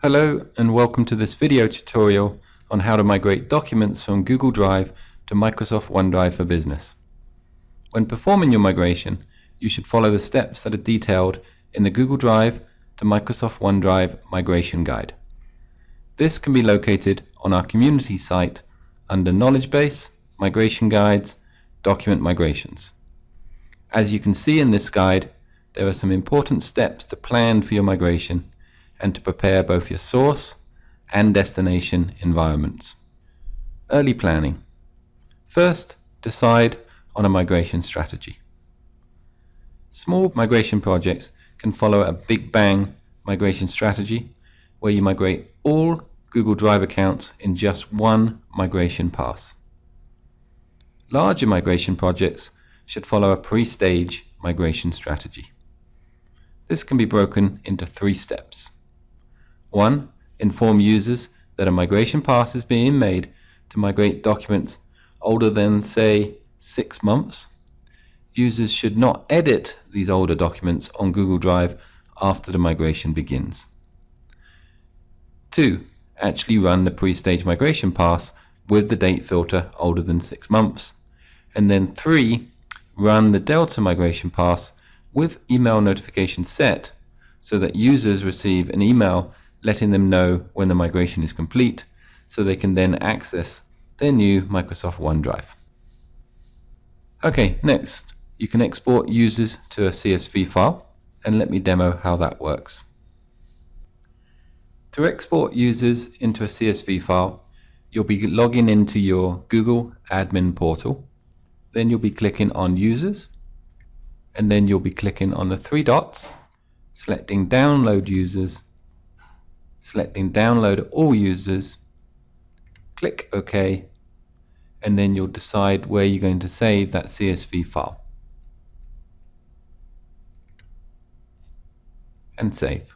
Hello and welcome to this video tutorial on how to migrate documents from Google Drive to Microsoft OneDrive for Business. When performing your migration, you should follow the steps that are detailed in the Google Drive to Microsoft OneDrive migration guide. This can be located on our community site under Knowledge Base, Migration Guides, Document Migrations. As you can see in this guide, there are some important steps to plan for your migration and to prepare both your source and destination environments. Early planning. First, decide on a migration strategy. Small migration projects can follow a big bang migration strategy where you migrate all Google Drive accounts in just one migration pass. Larger migration projects should follow a pre-stage migration strategy. This can be broken into 3 steps. 1. Inform users that a migration pass is being made to migrate documents older than, say, 6 months. Users should not edit these older documents on Google Drive after the migration begins. 2. Actually run the pre-stage migration pass with the date filter older than 6 months. And then 3. Run the Delta migration pass with email notifications set so that users receive an email letting them know when the migration is complete so they can then access their new Microsoft OneDrive. Okay, next, you can export users to a CSV file, and let me demo how that works. To export users into a CSV file, you'll be logging into your Google admin portal. Then you'll be clicking on Users, and then you'll be clicking on the 3 dots, selecting Download Users, selecting Download All Users, click OK, and then you'll decide where you're going to save that CSV file. And save.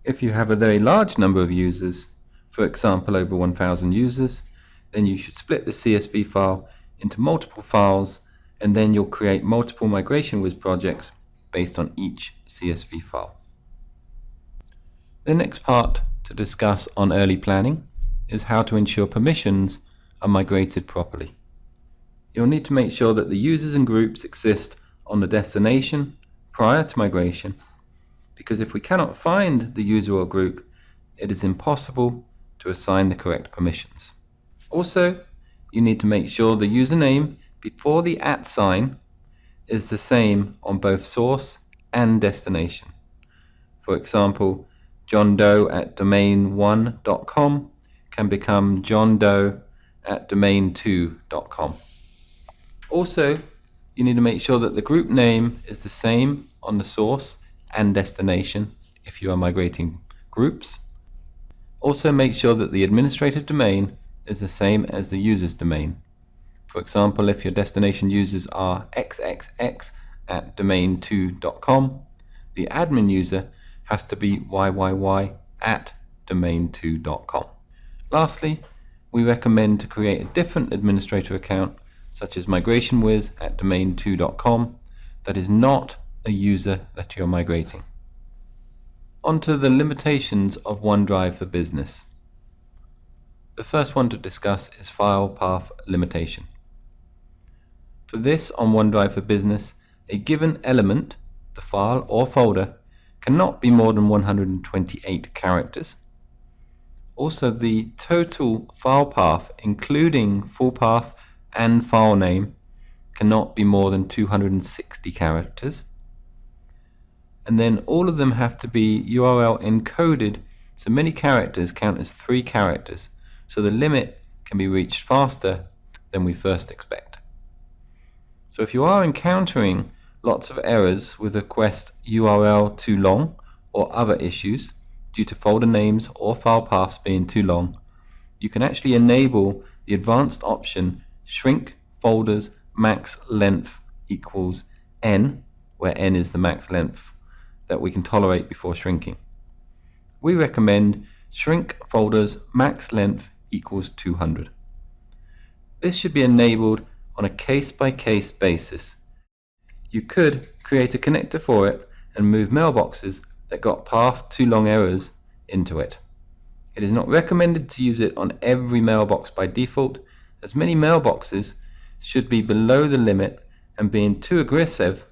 If you have a very large number of users, for example over 1,000 users, then you should split the CSV file into multiple files, and then you'll create multiple Migration Wiz projects based on each CSV file. The next part to discuss on early planning is how to ensure permissions are migrated properly. You'll need to make sure that the users and groups exist on the destination prior to migration, because if we cannot find the user or group, it is impossible to assign the correct permissions. Also, you need to make sure the username before the @ sign is the same on both source and destination. For example, johndoe@domain1.com can become johndoe@domain2.com. Also, you need to make sure that the group name is the same on the source and destination if you are migrating groups. Also, make sure that the administrative domain is the same as the user's domain. For example, if your destination users are xxx@domain2.com, the admin user has to be yyyy@domain2.com. Lastly, we recommend to create a different administrator account, such as migrationwiz@domain2.com, that is not a user that you're migrating. On to the limitations of OneDrive for Business. The first one to discuss is file path limitation. For this on OneDrive for Business, a given element, the file or folder, cannot be more than 128 characters. Also, the total file path, including full path and file name, cannot be more than 260 characters. And then all of them have to be URL encoded, so many characters count as 3 characters, so the limit can be reached faster than we first expect. So if you are encountering lots of errors with request URL too long or other issues due to folder names or file paths being too long, you can actually enable the advanced option shrink folders max length equals n, where n is the max length that we can tolerate before shrinking. We recommend shrink folders max length equals 200. This should be enabled on a case-by-case basis. You could create a connector for it and move mailboxes that got path too long errors into it. It is not recommended to use it on every mailbox by default, as many mailboxes should be below the limit, and being too aggressive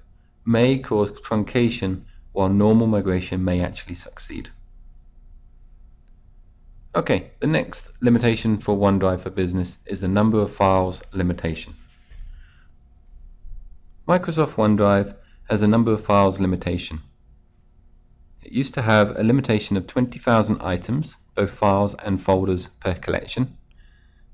may cause truncation, while normal migration may actually succeed. Okay, the next limitation for OneDrive for Business is the number of files limitation. Microsoft OneDrive has a number of files limitation. It used to have a limitation of 20,000 items, both files and folders per collection.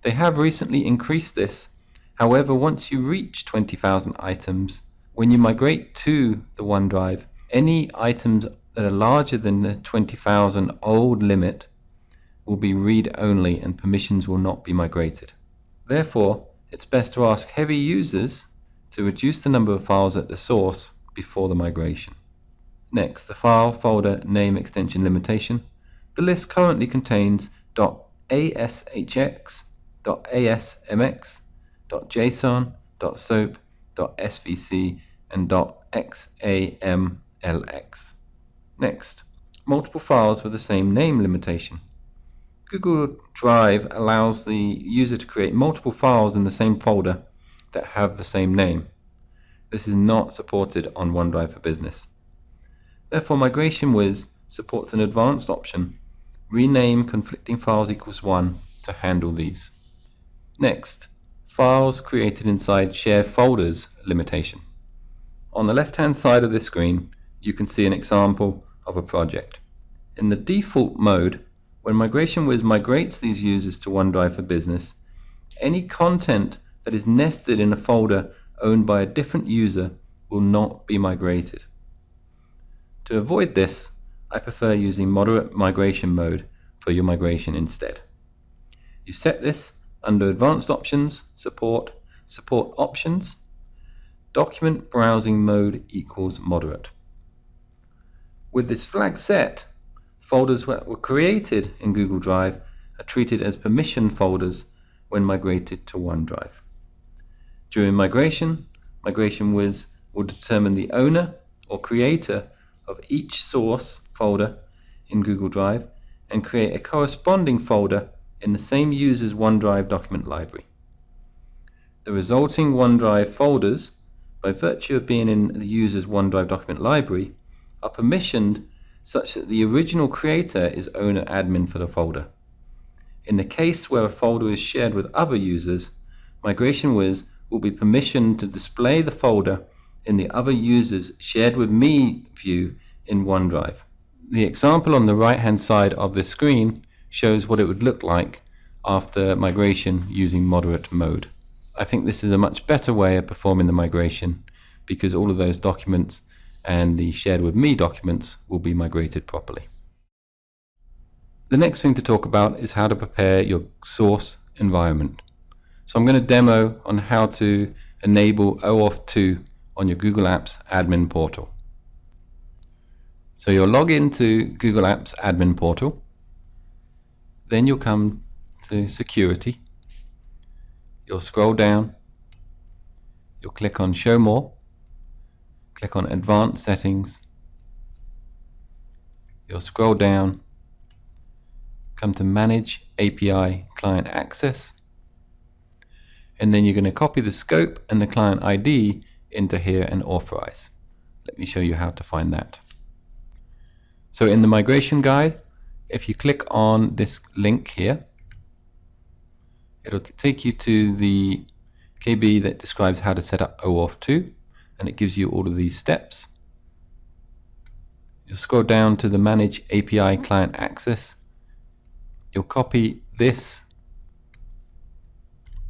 They have recently increased this. However, once you reach 20,000 items, when you migrate to the OneDrive, any items that are larger than the 20,000 old limit will be read-only and permissions will not be migrated. Therefore, it's best to ask heavy users to reduce the number of files at the source before the migration. Next, the file folder name extension limitation. The list currently contains .ashx, .asmx, .json, .soap, .svc, and .xamlx. Next, multiple files with the same name limitation. Google Drive allows the user to create multiple files in the same folder that have the same name. This is not supported on OneDrive for Business. Therefore, Migration Wiz supports an advanced option, rename conflicting files equals 1, to handle these. Next, files created inside shared folders limitation. On the left-hand side of this screen, you can see an example of a project. In the default mode, when Migration Wiz migrates these users to OneDrive for Business, any content that is nested in a folder owned by a different user will not be migrated. To avoid this, I prefer using moderate migration mode for your migration instead. You set this under Advanced Options, Support Options, Document Browsing Mode equals Moderate. With this flag set, folders that were created in Google Drive are treated as permission folders when migrated to OneDrive. During migration, Migration Wiz will determine the owner or creator of each source folder in Google Drive and create a corresponding folder in the same user's OneDrive document library. The resulting OneDrive folders, by virtue of being in the user's OneDrive document library, are permissioned such that the original creator is owner admin for the folder. In the case where a folder is shared with other users, Migration Wiz will be permissioned to display the folder in the other user's shared with me view in OneDrive. The example on the right-hand side of this screen shows what it would look like after migration using moderate mode. I think this is a much better way of performing the migration because all of those documents and the shared with me documents will be migrated properly. The next thing to talk about is how to prepare your source environment. So I'm going to demo on how to enable OAuth 2 on your Google Apps admin portal. So you'll log into Google Apps admin portal. Then you'll come to security. You'll scroll down. You'll click on show more. Click on advanced settings. You'll scroll down. Come to manage API client access. And then you're going to copy the scope and the client ID into here and authorize. Let me show you how to find that. So in the migration guide, if you click on this link here, it'll take you to the KB that describes how to set up OAuth 2, and it gives you all of these steps. You'll scroll down to the manage API client access. You'll copy this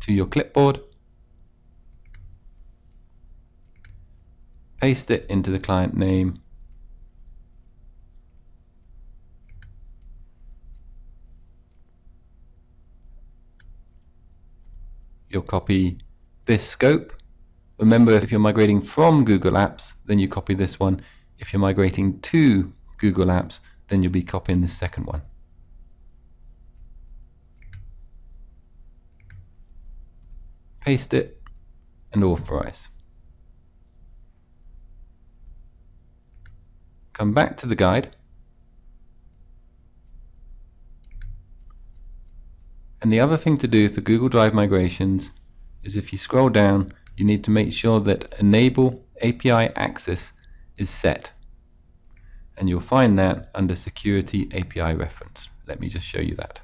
to your clipboard, paste it into the client name, you'll copy this scope. Remember, if you're migrating from Google Apps, then you copy this one. If you're migrating to Google Apps, then you'll be copying the second one. Paste it and authorize. Come back to the guide. And the other thing to do for Google Drive migrations is if you scroll down, you need to make sure that Enable API Access is set. And you'll find that under Security API Reference. Let me just show you that.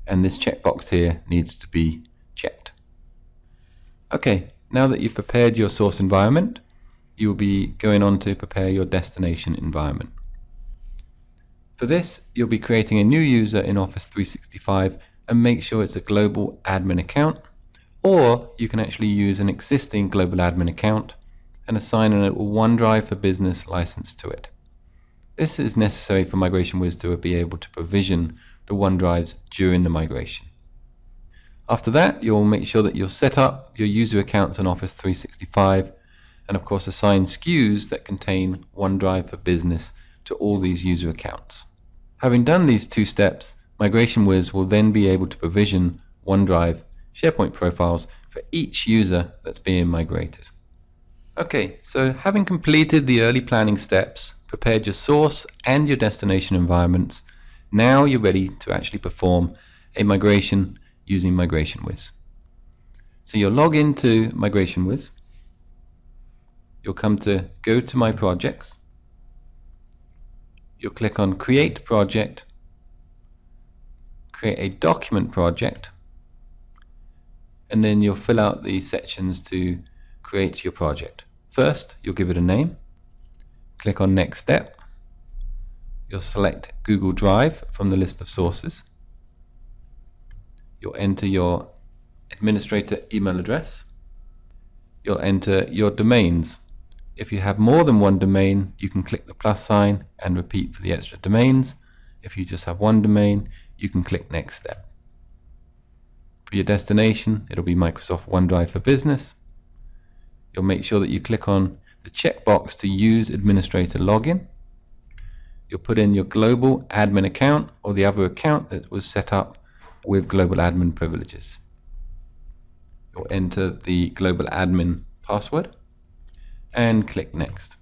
And this checkbox here needs to be checked. Okay, now that you've prepared your source environment, you will be going on to prepare your destination environment. For this, you'll be creating a new user in Office 365 and make sure it's a global admin account, or you can actually use an existing global admin account and assign a OneDrive for Business license to it. This is necessary for Migration Wiz to be able to provision the OneDrives during the migration. After that, you'll make sure that you'll set up your user accounts in Office 365 and of course assign SKUs that contain OneDrive for Business to all these user accounts. Having done these two steps, Migration Wiz will then be able to provision OneDrive SharePoint profiles for each user that's being migrated. Okay, so having completed the early planning steps, prepared your source and your destination environments, now you're ready to actually perform a migration using Migration Wiz. So you'll log into Migration Wiz. You'll come to Go to My Projects. You'll click on Create Project, create a document project, and then you'll fill out the sections to create your project. First, you'll give it a name. Click on Next Step. You'll select Google Drive from the list of sources. You'll enter your administrator email address. You'll enter your domains. If you have more than one domain, you can click the plus sign and repeat for the extra domains. If you just have one domain, you can click Next Step. For your destination, it'll be Microsoft OneDrive for Business. You'll make sure that you click on the checkbox to use administrator login. You'll put in your global admin account or the other account that was set up with global admin privileges. You'll enter the global admin password and click Next.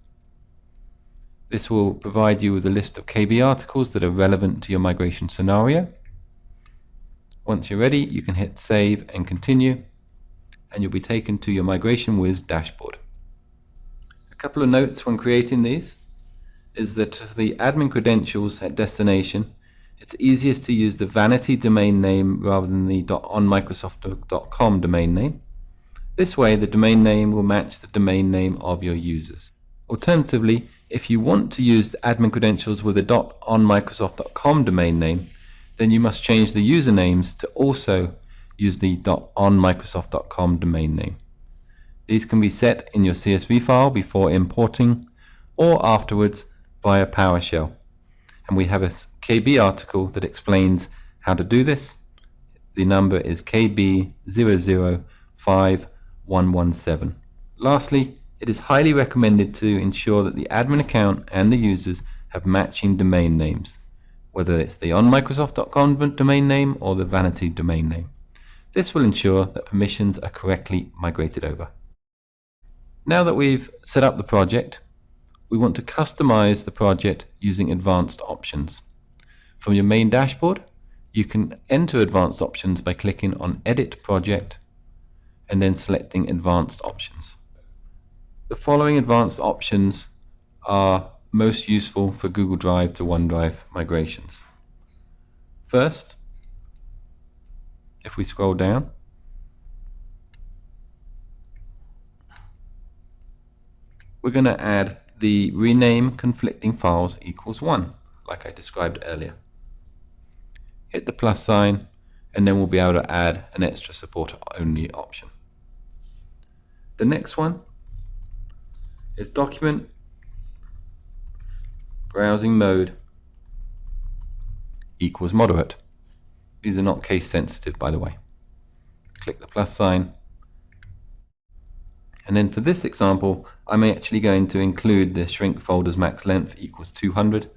This will provide you with a list of KB articles that are relevant to your migration scenario. Once you're ready, you can hit Save and Continue, and you'll be taken to your Migration Wiz dashboard. A couple of notes when creating these is that for the admin credentials at destination, it's easiest to use the vanity domain name rather than the .onmicrosoft.com domain name. This way, the domain name will match the domain name of your users. Alternatively, if you want to use the admin credentials with a .onmicrosoft.com domain name, then you must change the usernames to also use the .onmicrosoft.com domain name. These can be set in your CSV file before importing or afterwards via PowerShell. And we have a KB article that explains how to do this. The number is KB005117. Lastly, it is highly recommended to ensure that the admin account and the users have matching domain names, whether it's the onmicrosoft.com domain name or the vanity domain name. This will ensure that permissions are correctly migrated over. Now that we've set up the project, we want to customize the project using advanced options. From your main dashboard, you can enter advanced options by clicking on Edit Project and then selecting Advanced Options. The following advanced options are most useful for Google Drive to OneDrive migrations. First, if we scroll down, we're going to add the rename conflicting files equals 1, like I described earlier. Hit the plus sign, and then we'll be able to add an extra support only option. The next one is document browsing mode equals moderate. These are not case sensitive, by the way. Click the plus sign. And then for this example, I'm actually going to include the shrink folder's max length equals 200.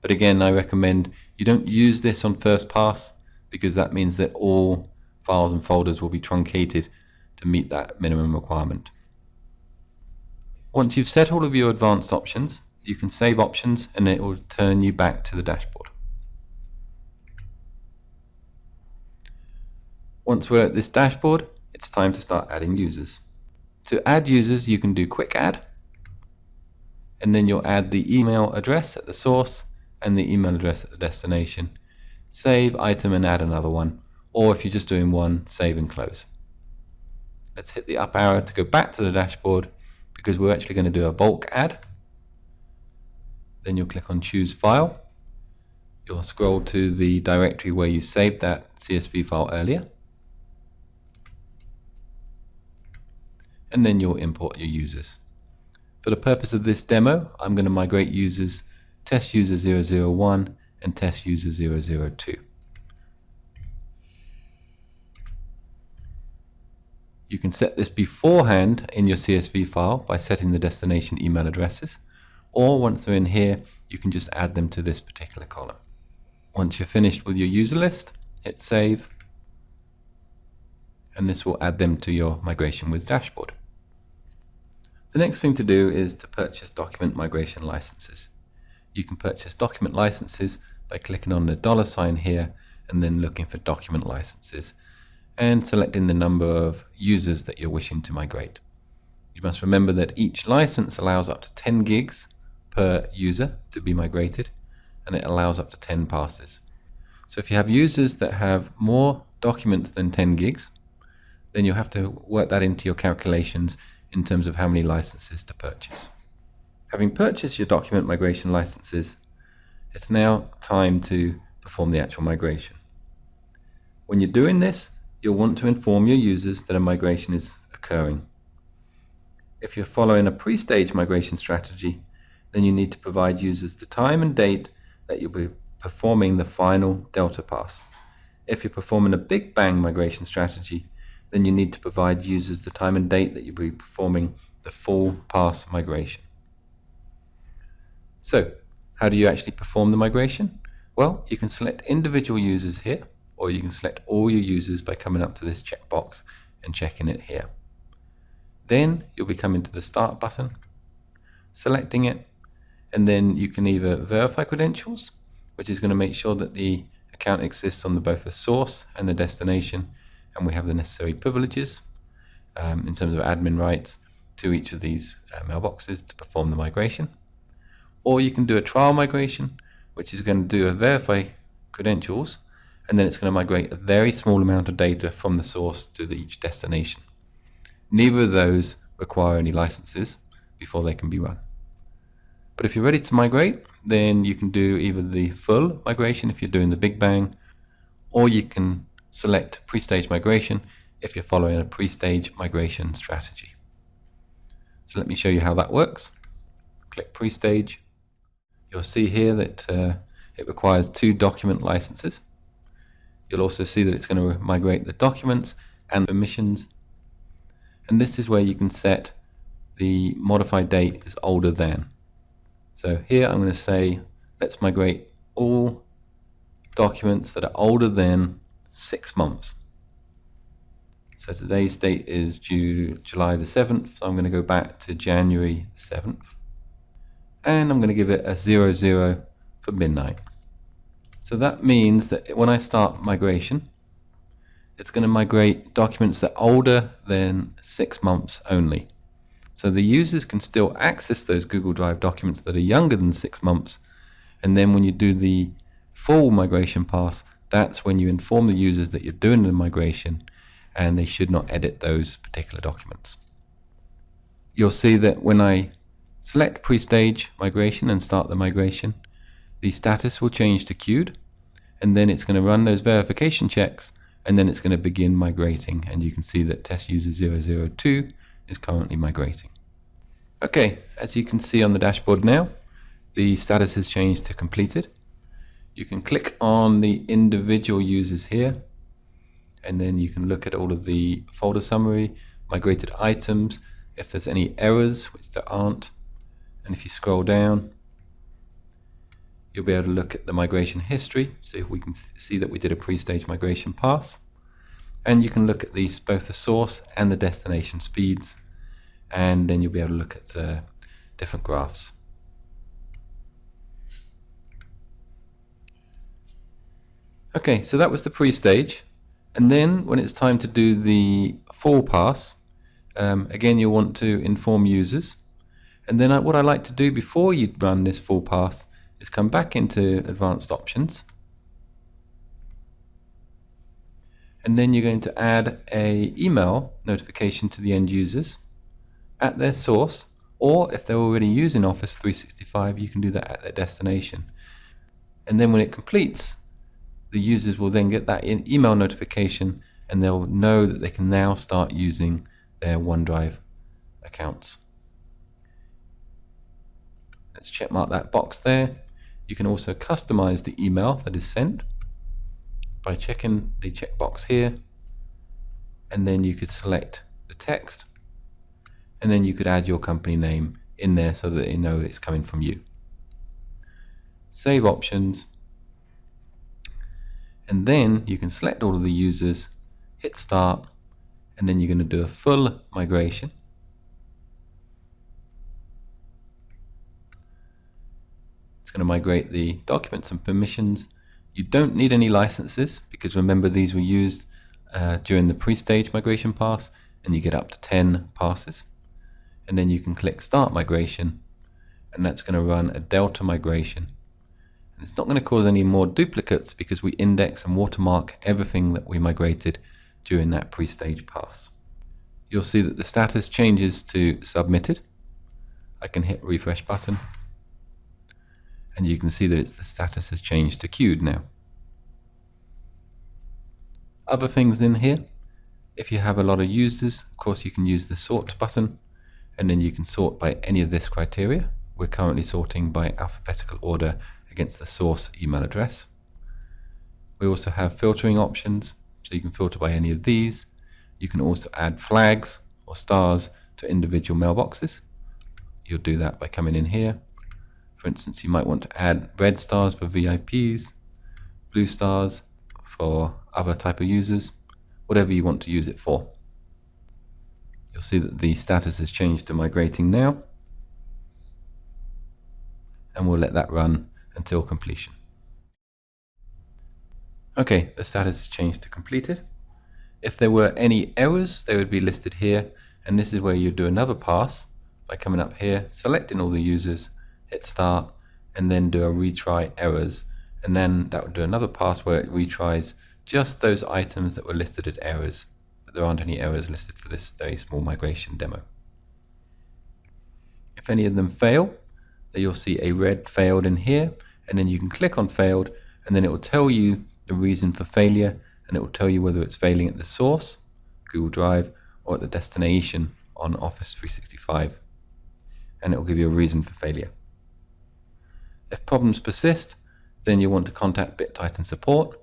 But again, I recommend you don't use this on first pass, because that means that all files and folders will be truncated to meet that minimum requirement. Once you've set all of your advanced options, you can save options and it will turn you back to the dashboard. Once we're at this dashboard, it's time to start adding users. To add users, you can do quick add, and then you'll add the email address at the source and the email address at the destination. Save item and add another one, or if you're just doing one, save and close. Let's hit the up arrow to go back to the dashboard because we're actually going to do a bulk add. Then you'll click on choose file. You'll scroll to the directory where you saved that CSV file earlier. And then you'll import your users. For the purpose of this demo, I'm going to migrate users test user 001 and test user 002. You can set this beforehand in your CSV file by setting the destination email addresses, or once they're in here, you can just add them to this particular column. Once you're finished with your user list, hit save, and this will add them to your Migration Wiz dashboard. The next thing to do is to purchase document migration licenses. You can purchase document licenses by clicking on the $ here and then looking for document licenses and selecting the number of users that you're wishing to migrate. You must remember that each license allows up to 10 gigs per user to be migrated, and it allows up to 10 passes. So if you have users that have more documents than 10 gigs, then you'll have to work that into your calculations in terms of how many licenses to purchase. Having purchased your document migration licenses, it's now time to perform the actual migration. When you're doing this, you'll want to inform your users that a migration is occurring. If you're following a pre-stage migration strategy, then you need to provide users the time and date that you'll be performing the final Delta pass. If you're performing a big bang migration strategy, then you need to provide users the time and date that you'll be performing the full pass migration. So, how do you actually perform the migration? Well, you can select individual users here, or you can select all your users by coming up to this checkbox and checking it here. Then you'll be coming to the Start button, selecting it, and then you can either verify credentials, which is going to make sure that the account exists on both the source and the destination, and we have the necessary privileges in terms of admin rights to each of these mailboxes to perform the migration. Or you can do a trial migration, which is going to do a verify credentials, and then it's going to migrate a very small amount of data from the source to each destination. Neither of those require any licenses before they can be run. But if you're ready to migrate, then you can do either the full migration if you're doing the big bang, or you can select pre-stage migration if you're following a pre-stage migration strategy. So let me show you how that works. Click pre-stage. You'll see here that it requires 2 document licenses. You'll also see that it's going to migrate the documents and permissions. And this is where you can set the modified date is older than. So here I'm going to say, let's migrate all documents that are older than 6 months. So today's date is July the 7th, so I'm going to go back to January the 7th. And I'm going to give it a 00 for midnight. So that means that when I start migration, it's going to migrate documents that are older than 6 months only. So the users can still access those Google Drive documents that are younger than 6 months, and then when you do the full migration pass, that's when you inform the users that you're doing the migration and they should not edit those particular documents. You'll see that when I select pre-stage migration and start the migration, the status will change to queued, and then it's going to run those verification checks, and then it's going to begin migrating, and you can see that test user 002 is currently migrating. Okay, as you can see on the dashboard now, the status has changed to completed. You can click on the individual users here, and then you can look at all of the folder summary, migrated items, if there's any errors, which there aren't. And if you scroll down, you'll be able to look at the migration history, so we can see that we did a pre-stage migration pass. And you can look at both the source and the destination speeds, and then you'll be able to look at different graphs. Okay, so that was the pre-stage, and then when it's time to do the full pass, again you'll want to inform users, and then what I like to do before you run this full pass is come back into advanced options, and then you're going to add a email notification to the end users at their source, or if they're already using Office 365 you can do that at their destination, and then when it completes, the users will then get that email notification and they'll know that they can now start using their OneDrive accounts. Let's check mark that box there. You can also customize the email that is sent by checking the checkbox here, and then you could select the text, and then you could add your company name in there so that they know it's coming from you. Save options, and then you can select all of the users, hit start, and then you're going to do a full migration. It's going to migrate the documents and permissions. You don't need any licenses because remember these were used during the pre-stage migration pass, and you get up to 10 passes. And then you can click start migration, and that's going to run a delta migration. And it's not going to cause any more duplicates because we index and watermark everything that we migrated during that pre-stage pass. You'll see that the status changes to submitted. I can hit refresh button, and you can see that the status has changed to queued now. Other things in here, if you have a lot of users, of course you can use the sort button, and then you can sort by any of this criteria. We're currently sorting by alphabetical order against the source email address. We also have filtering options, so you can filter by any of these. You can also add flags or stars to individual mailboxes. You'll do that by coming in here. For instance, you might want to add red stars for VIPs, blue stars for other type of users, whatever you want to use it for. You'll see that the status has changed to migrating now, and we'll let that run until completion. Okay, the status has changed to completed. If there were any errors, they would be listed here, and this is where you do another pass by coming up here, selecting all the users, hit start, and then do a retry errors, and then that would do another pass where it retries just those items that were listed as errors, but there aren't any errors listed for this very small migration demo. If any of them fail, then you'll see a red failed in here, and then you can click on failed, and then it will tell you the reason for failure, and it will tell you whether it's failing at the source, Google Drive, or at the destination on Office 365, and it will give you a reason for failure. If problems persist, then you want to contact BitTitan support.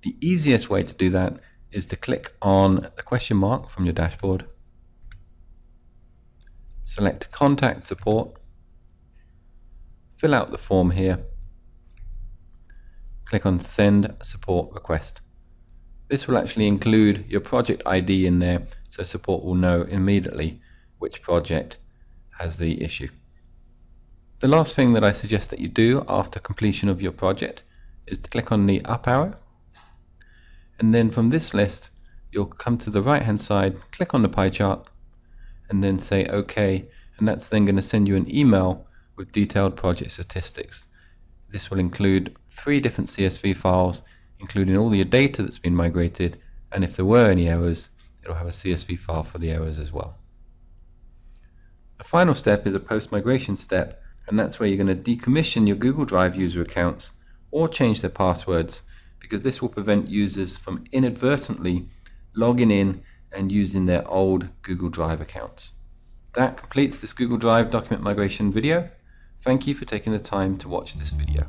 The easiest way to do that is to click on the question mark from your dashboard, select contact support, fill out the form here, click on send support request. This will actually include your project ID in there, so support will know immediately which project has the issue. The last thing that I suggest that you do after completion of your project is to click on the up arrow, and then from this list you'll come to the right hand side, click on the pie chart, and then say OK, and that's then going to send you an email with detailed project statistics. This will include 3 different CSV files, including all your data that's been migrated, and if there were any errors, it'll have a CSV file for the errors as well. The final step is a post-migration step, and that's where you're going to decommission your Google Drive user accounts or change their passwords, because this will prevent users from inadvertently logging in and using their old Google Drive accounts. That completes this Google Drive document migration video. Thank you for taking the time to watch this video.